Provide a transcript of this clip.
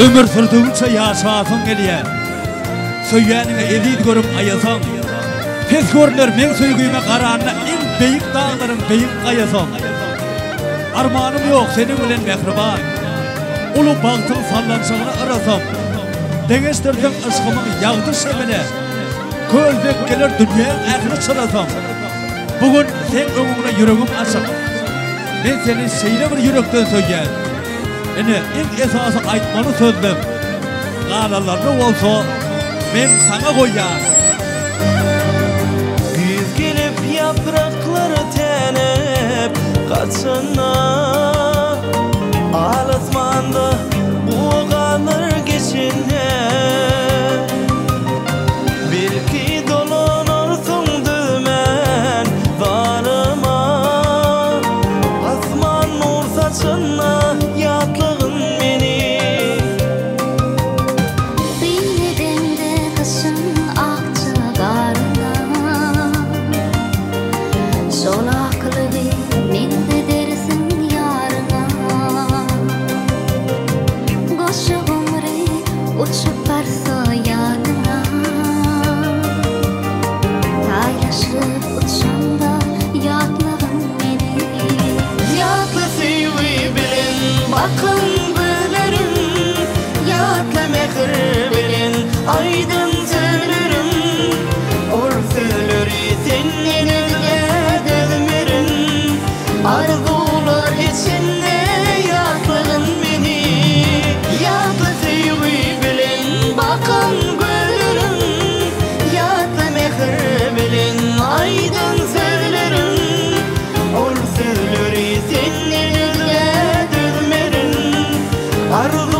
Ömür sürdüğünce yaşasın geliye. Söyyanine ezid görüp ayasın. Pes görünür men söygüyme karanına en beyik dağların beyik kayasın. Armanım yok senin bilen mehriban. Ulu bağtın sallanşağına arasam. Degestirdim ışkımın yağdı şemine. Kölbek gelir dünyanın ahını çırasam. Bugün sen önüne yüreğim açık. Ben senin şeyine bir yürekten söyleyen. Ene ilk esası aytmalı sözlüm. Qaralarını olsa ben sana koyar. Güz gelip yaprakları tenip kaçına Ağlatmanda buğalar geçine Belki dolanırsın dümen varıma Asman nur saçına yatlığın beni Bilmeden de kışın akçı karına Solaklı bir minde dersin yarına Koşu umri uçup varsa yanına Taylaşıp uçanda yatlığın beni Yatlı sevi bilin bakın bilirim Yatlı mehir bilin aydın söylerim Ol söyleri senin elge dözmerin Arzular içinde yatlığın beni Yatlı sevi bilin bakın bilirim Yatlı mehir bilin aydın söylerim Ol söyleri senin elge dözmerin Arzular